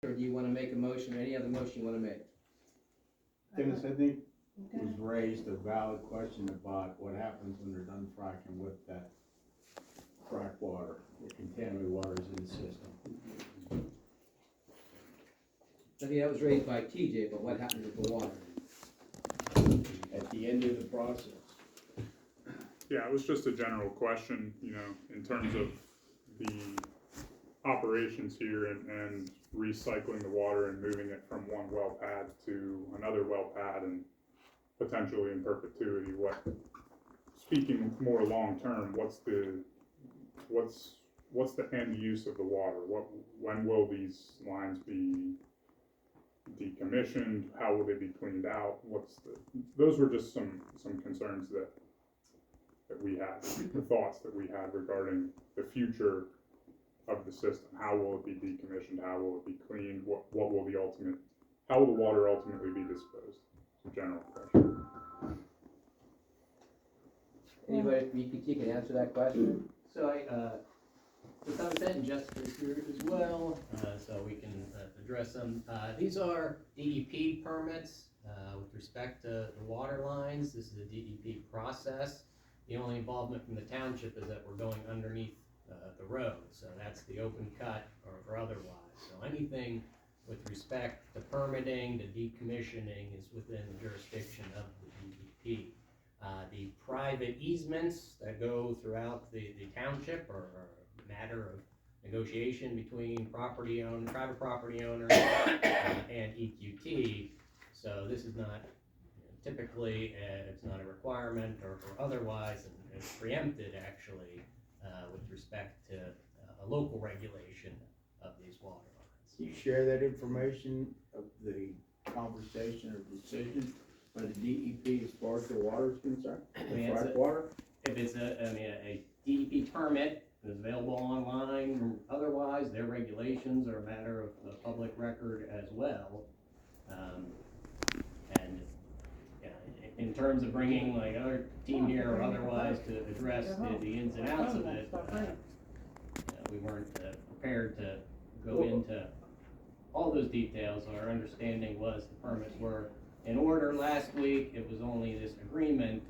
Or do you want to make a motion, or any other motion you want to make? Dennis, I think was raised a valid question about what happens when they're done fracking with that frack water, the contaminated water is in the system. I think that was raised by TJ, but what happens with the water? At the end of the process. Yeah, it was just a general question, you know, in terms of the operations here and recycling the water and moving it from one well pad to another well pad and potentially in perpetuity. Speaking more long term, what's the end use of the water? When will these lines be decommissioned? How will they be cleaned out? Those were just some concerns that we had, the thoughts that we had regarding the future of the system. How will it be decommissioned? How will it be cleaned? How will the water ultimately be disposed? It's a general question. Anybody from EQT can answer that question? So to some extent, Jessica's here as well, so we can address them. These are DEP permits with respect to the water lines. This is a DEP process. The only involvement from the township is that we're going underneath the road, so that's the open cut or otherwise. So anything with respect to permitting, to decommissioning is within the jurisdiction of the DEP. The private easements that go throughout the township are a matter of negotiation between private property owners and EQT. So this is not typically, it's not a requirement or otherwise, and it's preempted actually with respect to a local regulation of these water lines. Do you share that information of the conversation or decision by the DEP as far as the water is concerned? The frack water? If it's a DEP permit is available online or otherwise, their regulations are a matter of public record as well. And in terms of bringing like other team here or otherwise to address the ins and outs of it, we weren't prepared to go into all those details. Our understanding was the permits were in order last week. It was only this agreement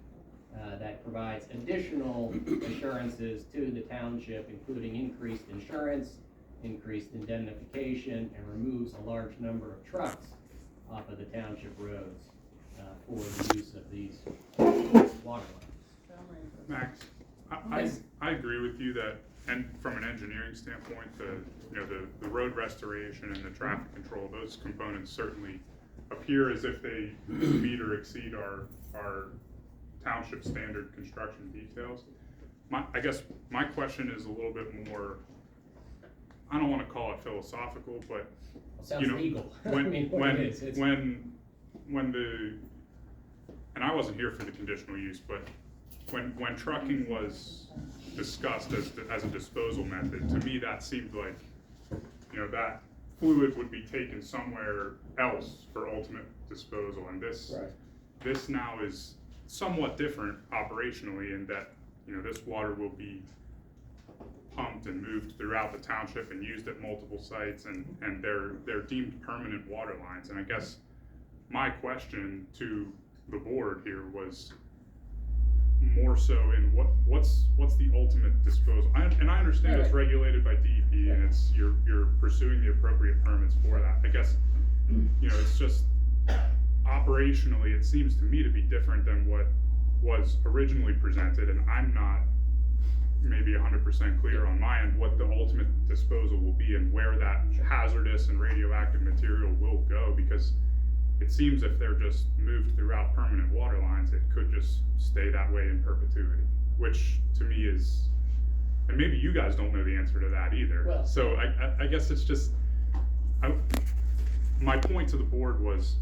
that provides additional assurances to the township, including increased insurance, increased indemnification, and removes a large number of trucks off of the township roads for the use of these water lines. Max, I agree with you that, and from an engineering standpoint, the road restoration and the traffic control, those components certainly appear as if they meet or exceed our township standard construction details. I guess my question is a little bit more, I don't want to call it philosophical, but Sounds legal. And I wasn't here for the conditional use, but when trucking was discussed as a disposal method, to me that seemed like, that fluid would be taken somewhere else for ultimate disposal, and this now is somewhat different operationally in that, this water will be pumped and moved throughout the township and used at multiple sites, and they're deemed permanent water lines. And I guess my question to the board here was more so in what's the ultimate disposal. And I understand it's regulated by DEP and it's you're pursuing the appropriate permits for that. I guess it's just operationally it seems to me to be different than what was originally presented, and I'm not maybe 100% clear on my end what the ultimate disposal will be and where that hazardous and radioactive material will go, because it seems if they're just moved throughout permanent water lines, it could just stay that way in perpetuity, which to me is, and maybe you guys don't know the answer to that either. Well, so I guess it's just, my point to the board was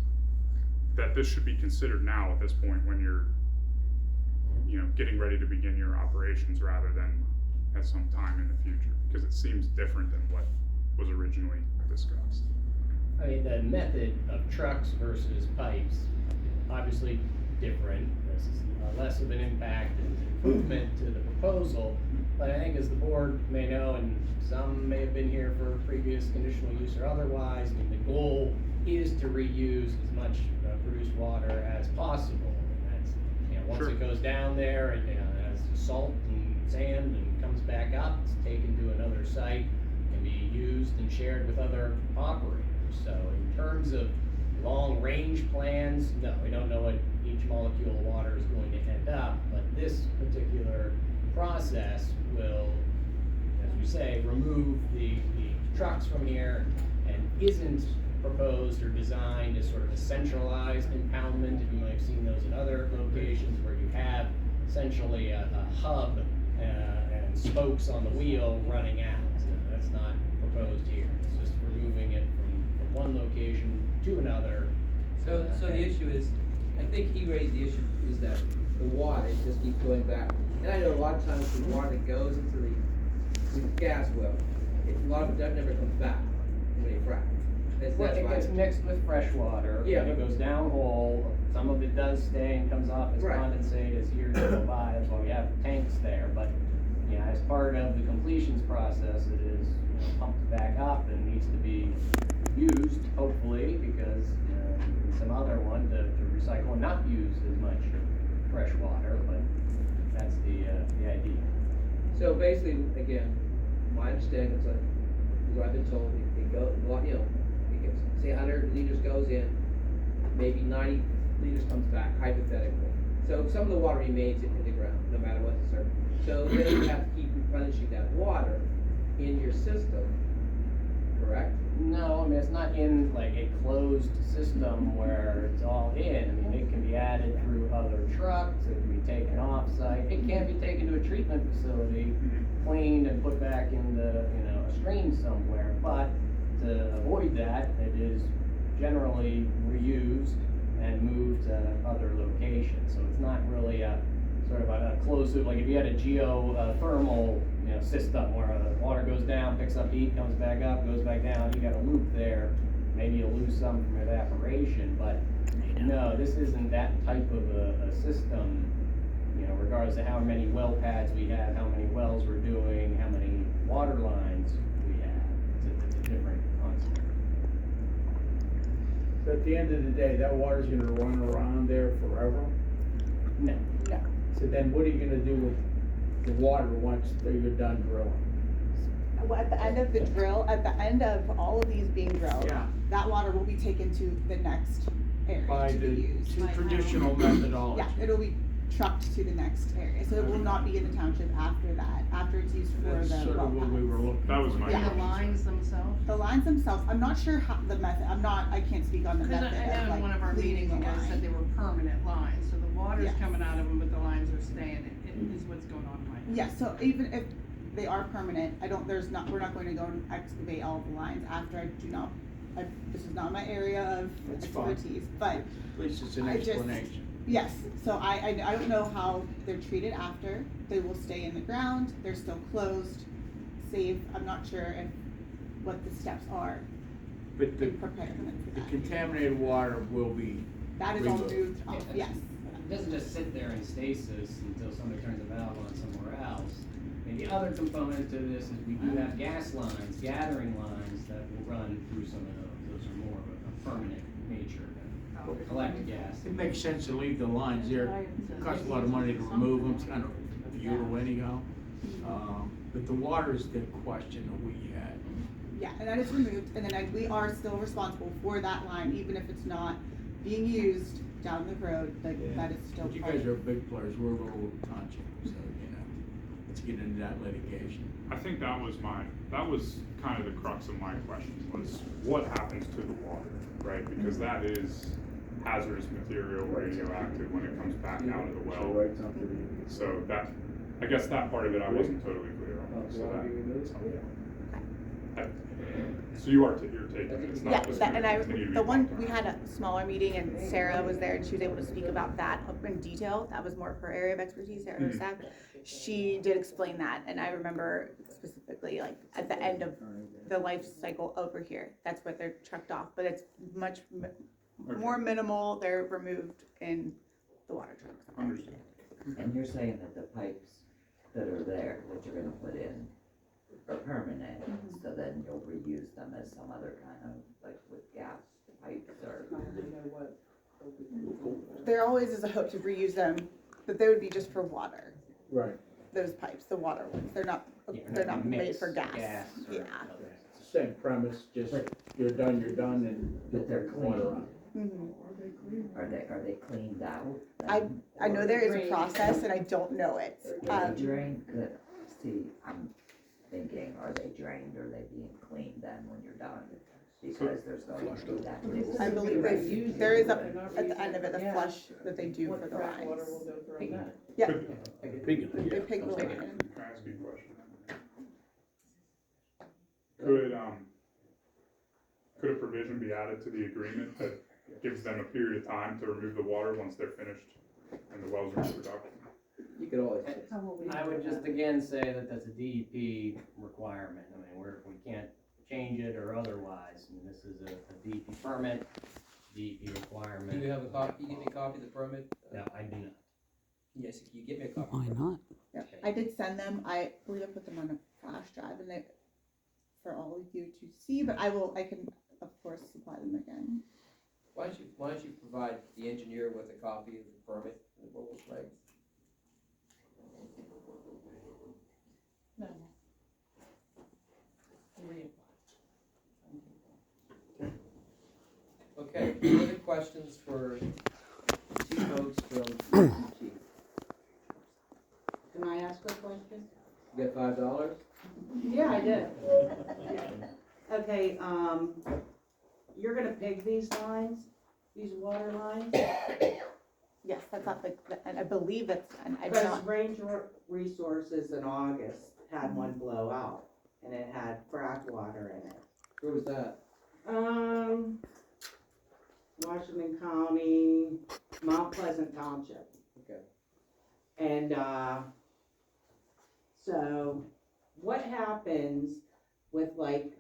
that this should be considered now at this point when you're getting ready to begin your operations rather than at some time in the future, because it seems different than what was originally discussed. I mean, the method of trucks versus pipes, obviously different. This is less of an impact and improvement to the proposal, But I think as the board may know, and some may have been here for previous conditional use or otherwise, I mean, the goal is to reuse as much produced water as possible. And that's, once Sure. it goes down there and, has salt and sand and comes back up, it's taken to another site, can be used and shared with other operators. So in terms of long-range plans, no, we don't know what each molecule of water is going to end up, but this particular process will, as we say, remove the trucks from here and isn't proposed or designed as sort of a centralized impoundment. You might have seen those in other locations where you have essentially a hub and spokes on the wheel running out. That's not proposed here. It's just removing it from one location to another. So the issue is, I think he raised the issue is that the water just keeps going back. And I know a lot of times the water that goes into the gas well, a lot of it never comes back when they frack. Well, That's it why. gets mixed with fresh water. Yeah. And it goes downhole. Some of it does stay and comes off as Right. condensate as years go by. That's why we have tanks there. But, as part of the completions process, it is pumped back up and needs to be used, hopefully, because in some other one to recycle and not use as much fresh water. But that's the idea. So basically, again, my understanding is like, what I've been told, it goes, it gets, say 100 liters goes in, maybe 90 liters comes back, hypothetically. So some of the water remains in the ground, no matter what the surface. So then you have to keep replenishing that water in your system, correct? No, I mean, it's not in like a closed system where it's all in. I mean, it can be added through other trucks, it can be taken off-site, it can be taken to a treatment facility, cleaned and put back in the, a stream somewhere. But to avoid that, it is generally reused and moved to other locations. So it's not really a sort of a closed loop, like if you had a geothermal system where the water goes down, picks up heat, comes back up, goes back down, you got a loop there, maybe you'll lose some from evaporation, but no, this isn't that type of a system, regardless of how many well pads we have, how many wells we're doing, how many water lines we have. It's a different concept. So at the end of the day, that water's gonna run around there forever? No. So then what are you gonna do with the water once you're done drilling? Well, at the end of the drill, at the end of all of these being drilled, Yeah. that water will be taken to the next area By to be the used. traditional methodology? Yeah, it'll be trucked to the next area, so it will not be in the township after that, after it's used for That's the sort well of what we were pads. looking for. That was my Yeah. And the question. lines themselves? The lines themselves, I'm not sure how, the method, I can't speak on the Because method I know of in like one of our cleaning meetings, you the guys said line. they were permanent lines, so the water's Yes. coming out of them, but the lines are staying, it is what's going on right now. Yeah, so even if they are permanent, we're not going to go and excavate all the lines after this is not my area of That's fine. expertise, but At least it's an I just- explanation. yes, so I don't know how they're treated after. They will stay in the ground, they're still closed, safe. I'm not sure what the steps are But in preparing them for the that. contaminated water will be, That is all removed. moved off, Yeah, yes. It doesn't just sit there in stasis until somebody turns a valve on somewhere else. And the other component to this is we do have gas lines, gathering lines that will run through some of those. Those are more of a permanent nature than collect gas. it makes sense to leave the lines there. It costs a lot of money to remove them, it's kind of futile anyhow. But the water is the question that we had. Yeah, and that is removed, and then we are still responsible for that line, even if it's not being used down the road, that is still But you part guys of are big players, we're a little touchy, so, let's get into that litigation. I think that was kind of the crux of my question, was what happens to the water, right? Because that is hazardous material, radioactive when it comes back out of the well. So that, I guess that part of it I wasn't totally clear on, so that's helpful. So you're taking it, it's Yeah, not just that, and gonna continue to be the one, pumped we out. had a smaller meeting and Sarah was there and she was able to speak about that up in detail. That was more of her area of expertise, Sarah Staff. She did explain that, and I remember specifically, like, at the end of the life cycle over here, that's what they're trucked off, but it's much more minimal, they're removed in the water trucks. Understood. And you're saying that the pipes that are there, that you're gonna put in are permanent, so then you'll reuse them as some other kind of, like with gas pipes or. There always is a hope to reuse them, but they would be just for water, Right. those pipes, the water ones, they're not Yeah, made mix for gas. or Yeah. others. It's the same premise, just you're done, and But they're put water clean. on. Mhm. Are they cleaned out? I know there is a process and I don't know it. Are they drained? Good. See, I'm thinking, are they drained, or are they being cleaned then when you're done? Because there's going to be that new. I believe there is a, at the end of it, a flush that they do for the Fresh water lines. will go through that. Yeah, Could, they pig the line in. can I ask you a question? Could a provision be added to the agreement that gives them a period of time to remove the water once they're finished and the wells are in production? You could always, How will we I do would that? just again say that that's a DEP requirement. I mean, we can't change it or otherwise. I mean, this is a DEP permit, DEP do requirement. you have a copy, you give me a copy of the permit? No, I do not. Yes, you get me a copy. Why not? Yeah, I did send them, I believe I put them on a flash drive and they, for all of you to see, but I can, of course, supply them again. Why don't you provide the engineer with a copy of the permit and the rules regs? No. Reapply. Okay, any other questions for the two folks from EQT? Can I ask a question? You got $5? Yeah, I did. Okay, you're gonna pig these lines, these water lines? Yes, that's not the, and I believe it's, and I'm Because not, Resources in August had one blow out, and it had frack water in it. Where was that? Washington County, Mount Pleasant Township. Okay. And, so what happens with like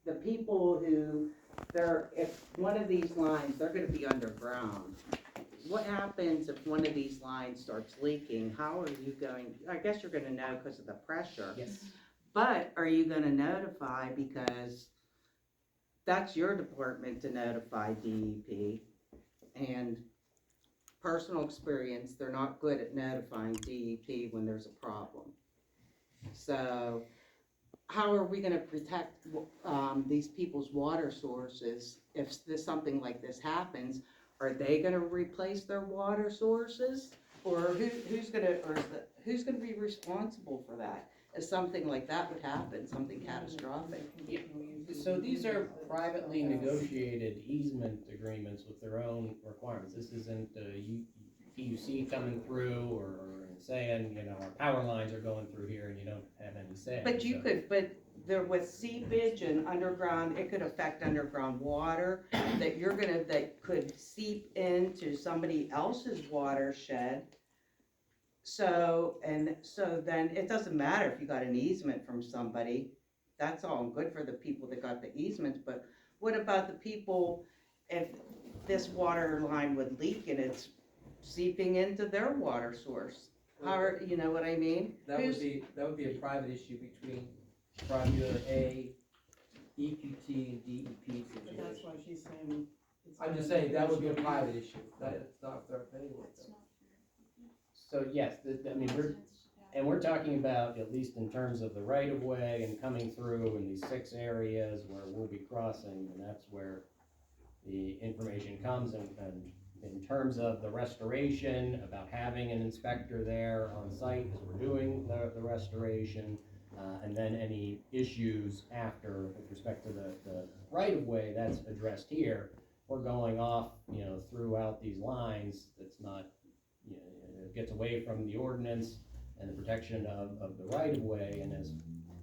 the people who, if one of these lines, they're gonna be underground. What happens if one of these lines starts leaking? How are you going, I guess you're gonna know because of the pressure. Yes. But are you gonna notify, because that's your department to notify DEP, and personal experience, they're not good at notifying DEP when there's a problem. So how are we gonna protect, these people's water sources if something like this happens? Are they gonna replace their water sources? Or who's gonna be responsible for that? If something like that would happen, something catastrophic? So these are privately negotiated easement agreements with their own requirements. This isn't PUC coming through or saying, you know, our power lines are going through here and you don't have any say. But you So- could, but there with seepage and underground, it could affect underground water that could seep into somebody else's watershed. So then it doesn't matter if you got an easement from somebody, that's all good for the people that got the easements, but what about the people, if this water line would leak and it's seeping into their water source? You know what I mean? That would be a private issue between Tribunal A, EQT, and DEP But that's situation. why she's saying. it's I'm just gonna saying, be that would be a issue. private issue, it's not their opinion. So yes, I mean, we're talking about, at least in terms of the right of way and coming through in these 6 areas where we'll be crossing, and that's where the information comes, and in terms of the restoration, about having an inspector there on site as we're doing the restoration, and then any issues after with respect to the right of way, that's addressed here. We're going off, you know, throughout these lines, that's not, you know, it gets away from the ordinance and the protection of the right of way, and as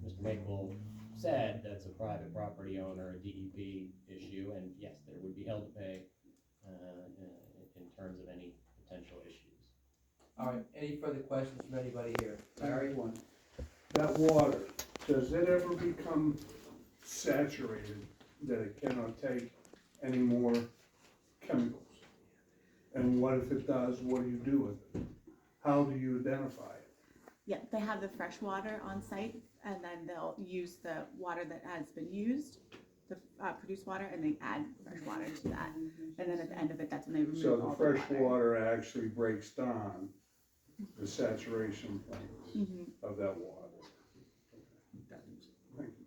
Mr. Maple said, that's a private property owner, a DEP issue, and yes, there would be held to pay in terms of any potential issues. All right, any further questions from anybody here? Larry? That water, does it ever become saturated that it cannot take any more chemicals? And what if it does, what do you do with it? How do you identify it? Yeah, they have the fresh water on site, and then they'll use the water that has been used, the produced water, and they add fresh water to that. And then at the end of it, that's when they remove So all the the fresh water. water actually breaks down the saturation points of that water. Thank you.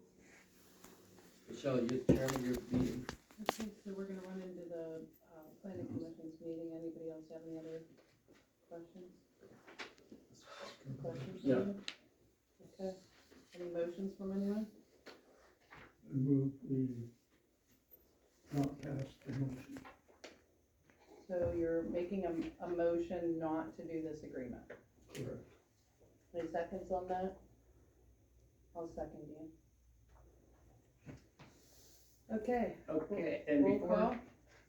Michelle, you're chairman, you're meeting. Okay, so we're gonna run into the, planning commission's meeting. Anybody else have any other questions? Questions? Yeah. Okay, any motions from anyone? Move the not pass the motion. So you're making a motion not to do this agreement. Correct. Any seconds on that? I'll second you. Okay. Okay, and Roll before call?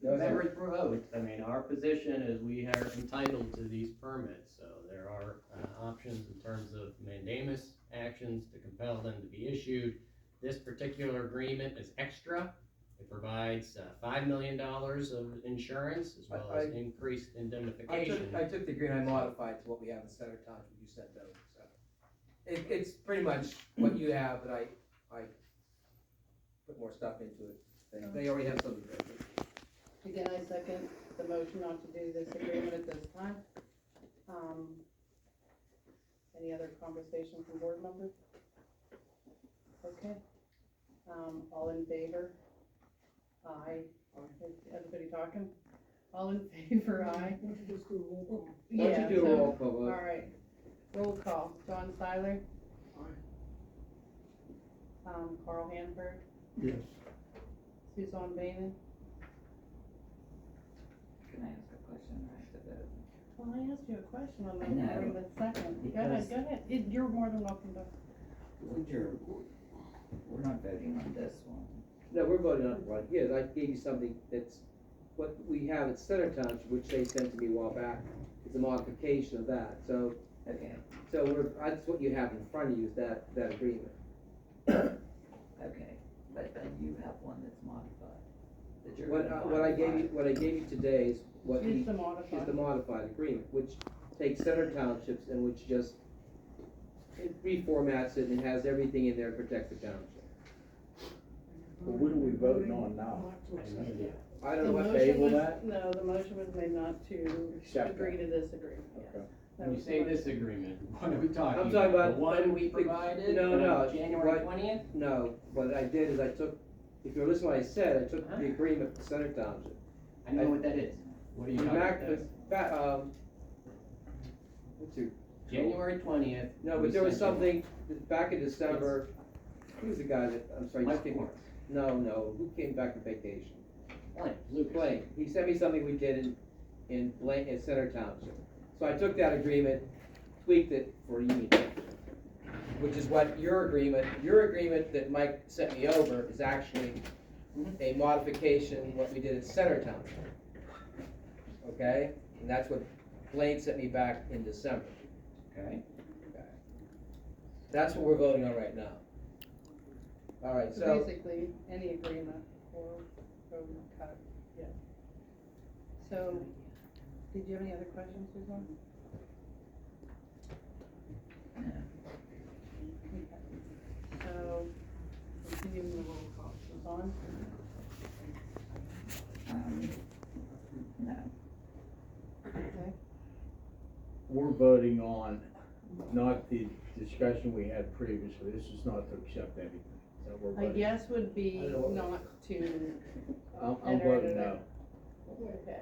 members vote, I mean, our position is we are entitled to these permits, so there are options in terms of mandamus actions to compel them to be issued. This particular agreement is extra. It provides $5 million of insurance as well as increased indemnification. I took the agreement, I modified to what we have in Center Township, you sent over, so. It's pretty much what you have, but I put more stuff into it. They already have something there. Again, I second the motion not to do this agreement at this time. Any other conversation from board members? Okay. All in favor? Aye. Is everybody talking? All in favor, aye? Just do a roll call. Why don't you do a so- roll call vote? All right, roll call. John Seiler? Carl Hanford? Yes. Suzanne Benen? Can I ask a question right to vote? Well, I asked you a question on I know, the second. Go because- ahead. You're more than welcome to. We're not voting on this one. No, we're voting on it right here. I gave you something that's what we have at Center Township, which they sent to me a while back. It's a modification of that. So Okay, that's what you have in front of you is that agreement. okay, but then you have one that's modified. That you're What gonna I gave you, modify. what I gave you today is what It's he, the is modified. the modified agreement, which takes Center Townships and which just it reformats it and has everything in there to protect the township. But what are we voting on now? Not to accept it. I don't know what. Table that? No, the motion was made not to Accept agree to this agreement, yes. Okay. That When you was say the this motion. agreement, what are we talking I'm talking about The one we the- provided no, no, on January what- 20th? No, what I did is I took, if you're listening to what I said, I took Huh? the agreement for Center Township. I know what that is. What are you talking Back, about? let's see. January 20th. No, we but there was sent you- something, back in December, who's the guy that, I'm sorry, Mike just kidding. Morris. No, who came back from vacation? Lucas. Blaine, he sent me something we did in Center Township. So I took that agreement, tweaked it for Union Township, which is what your agreement that Mike sent me over is actually a modification, what we did at Center Township. Okay, and that's what Blaine sent me back in December. Okay. That's what we're voting on right now. All right, So so, basically, any agreement or cut, yeah. So, did you have any other questions, Suzanne? No. Okay. So, continuing the roll call, Suzanne? No. Okay. We're voting on not the discussion we had previously. This is not to accept anything. So we're A voting. yes would be I don't know. not to, I'm enter voting into no. okay.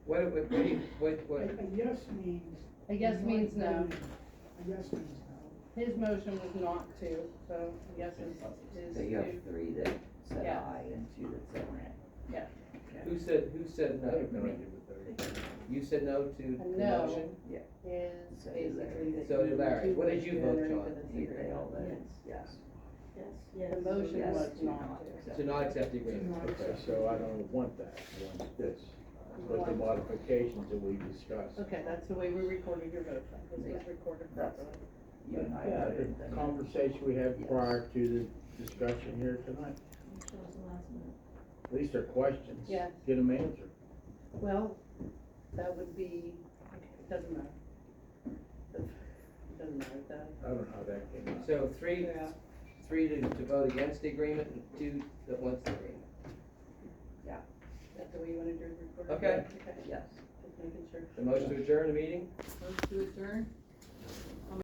what, A yes means. A yes not means no. voting. A yes means no. His motion was not to, so yes is So you have to, three that said Yeah. aye and two that said nay. yeah. who said I no? have no idea what that is. You said no to the A no. motion? Is So basically that. So did Larry. you What did wish you to vote, enter John? into this They agreement. all voted yes. The motion Yes was to not not to. accept. To not accept the agreement. Okay, so I don't want that. I want this. With the modifications that we discussed. Okay, that's the way we recorded your vote, then. This was recorded That's- properly. You and I Yeah, voted. the conversation we had Yes. prior to the discussion here tonight. At least they're questions. Yes. Get them answered. Well, that would be, okay, it doesn't matter. The Doesn't matter, that. I don't know how that came out. So three Yeah. to vote against the agreement and two that wants the agreement. That's the way you wanna do the report? Okay. Okay, Yes. just making sure. The motion to adjourn the meeting? Vote to adjourn?